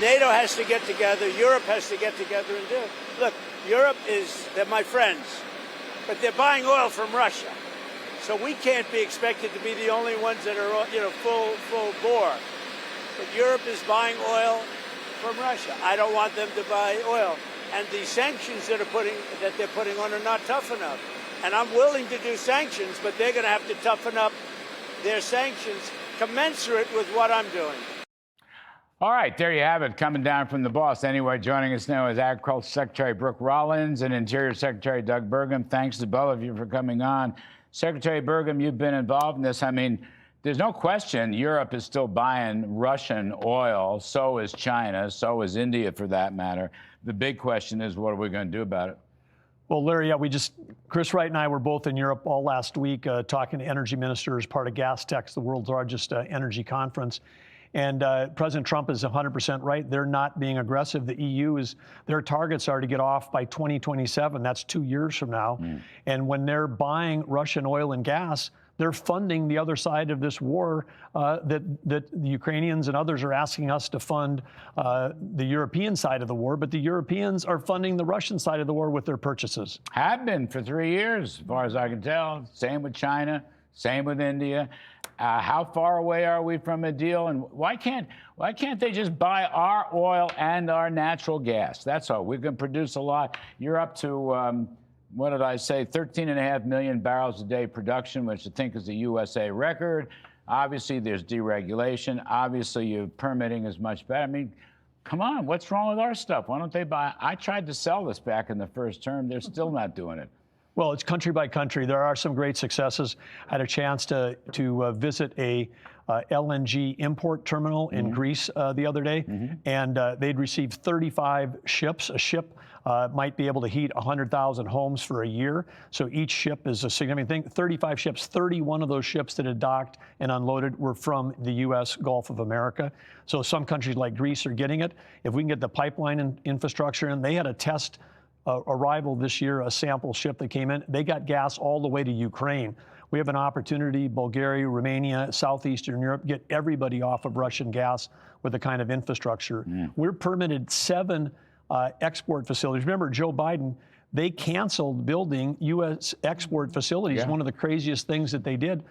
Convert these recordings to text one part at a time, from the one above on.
NATO has to get together. Europe has to get together and do it. Look, Europe they're my friends, but they're buying oil from Russia. So we can't be expected to be the only ones that are, full bore. But Europe is buying oil from Russia. I don't want them to buy oil. And the sanctions that they're putting on are not tough enough. And I'm willing to do sanctions, but they're going to have to toughen up their sanctions commensurate with what I'm doing. All right, there you have it, coming down from the boss. Anyway, joining us now is Agriculture Secretary Brooke Rollins and Interior Secretary Doug Burgum. Thanks to both of you for coming on. Secretary Burgum, you've been involved in this. I mean, there's no question Europe is still buying Russian oil. So is China. So is India, for that matter. The big question is, what are we going to do about it? Well, Larry, Chris Wright and I were both in Europe all last week talking to energy ministers, part of GasTech, the world's largest energy conference. And President Trump is 100% right. They're not being aggressive. The EU their targets are to get off by 2027. That's 2 years from now. And when they're buying Russian oil and gas, they're funding the other side of this war that the Ukrainians and others are asking us to fund the European side of the war, but the Europeans are funding the Russian side of the war with their purchases. Have been for 3 years, as far as I can tell. Same with China, same with India. How far away are we from a deal? And why can't they just buy our oil and our natural gas? That's all. We can produce a lot. You're up to what did I say, 13.5 million barrels a day production, which I think is a USA record. Obviously, there's deregulation. Obviously, your permitting is much better. I mean, come on, what's wrong with our stuff? Why don't they buy? I tried to sell this back in the first term. They're still not doing it. Well, it's country by country. There are some great successes. I had a chance to visit a LNG import terminal in Greece the other day, and they'd received 35 ships. A ship might be able to heat 100,000 homes for a year. So each ship is a significant thing. 35 ships, 31 of those ships that had docked and unloaded were from the U.S. Gulf of America. So some countries like Greece are getting it. If we can get the pipeline infrastructure in, they had a test arrival this year, a sample ship that came in. They got gas all the way to Ukraine. We have an opportunity, Bulgaria, Romania, Southeastern Europe, get everybody off of Russian gas with the kind of infrastructure. We're permitted 7 export facilities. Remember, Joe Biden, they canceled building U.S. export facilities. One of the craziest things that they did.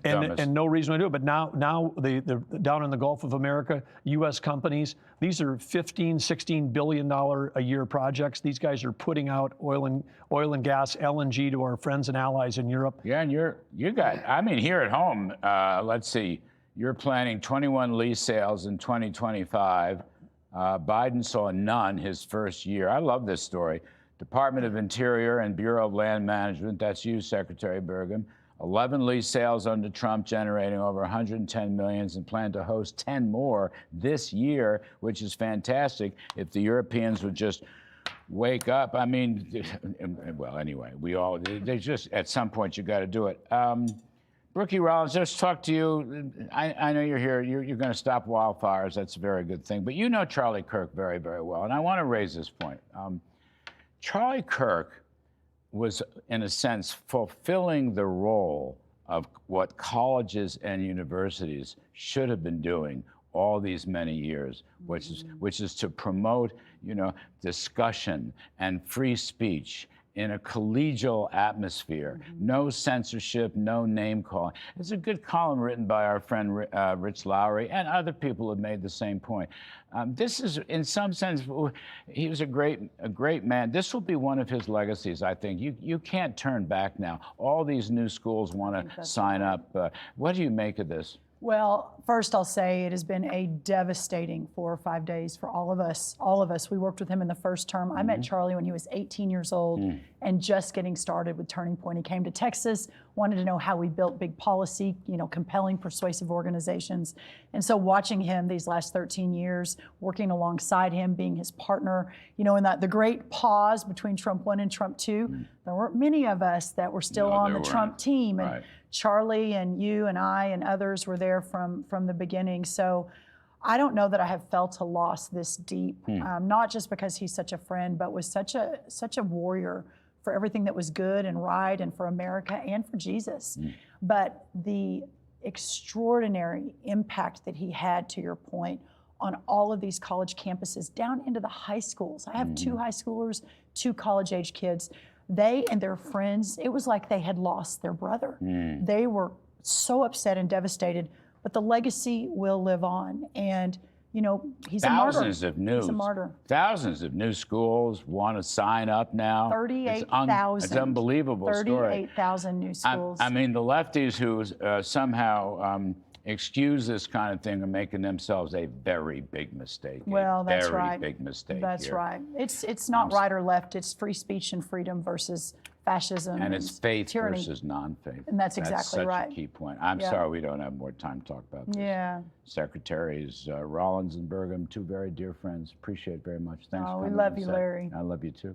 And no reason to do it. But now they down in the Gulf of America, U.S. companies, these are $15, $16 billion a year projects. These guys are putting out oil and gas, LNG, to our friends and allies in Europe. Yeah, and you got, I mean, here at home, let's see, you're planning 21 lease sales in 2025. Biden saw none his first year. I love this story. Department of Interior and Bureau of Land Management, that's you, Secretary Burgum, 11 lease sales under Trump, generating over 110 million, and plan to host 10 more this year, which is fantastic. If the Europeans would just wake up, I mean, well, anyway, they just, at some point, you got to do it. Brooke Rollins, just talk to you. I know you're here. You're going to stop wildfires. That's a very good thing. But you know Charlie Kirk very, very well, and I want to raise this point. Charlie Kirk was, in a sense, fulfilling the role of what colleges and universities should have been doing all these many years, which is to promote, discussion and free speech in a collegial atmosphere. No censorship, no name calling. It's a good column written by our friend Rich Lowry, and other people have made the same point. This is, in some sense, he was a great man. This will be one of his legacies, I think. You can't turn back now. All these new schools want to sign up. What do you make of this? Well, first I'll say it has been a devastating 4 or 5 days for all of us. All of us. We worked with him in the first term. I met Charlie when he was 18 years old and just getting started with Turning Point. He came to Texas, wanted to know how we built big policy, compelling, persuasive organizations. And so watching him these last 13 years, working alongside him, being his partner, in the great pause between Trump 1 and Trump 2, there weren't many of us that were still on the Trump team. And Charlie and you and I and others were there from the beginning. So I don't know that I have felt a loss this deep, not just because he's such a friend, but was such a warrior for everything that was good and right and for America and for Jesus. But the extraordinary impact that he had, to your point, on all of these college campuses, down into the high schools. I have 2 high schoolers, 2 college-age kids. They and their friends, it was like they had lost their brother. They were so upset and devastated, but the legacy will live on. And, you know, he's a martyr. He's a martyr. Thousands of new schools want to sign up now. 38,000. It's unbelievable story. 38,000 new schools. I mean, the lefties who somehow excuse this kind of thing are making themselves a very big mistake. Well, that's very right. Big mistake. That's here. right. It's not right or left. It's free speech and freedom versus fascism and it's faith tyranny. versus non-faith. And that's exactly such right. a key point. I'm sorry we don't have more time to talk about this. Yeah. Secretaries Rollins and Burgum, 2 very dear friends. Appreciate it very much. Thanks for Oh, we coming love on you, set. Larry. I love you too.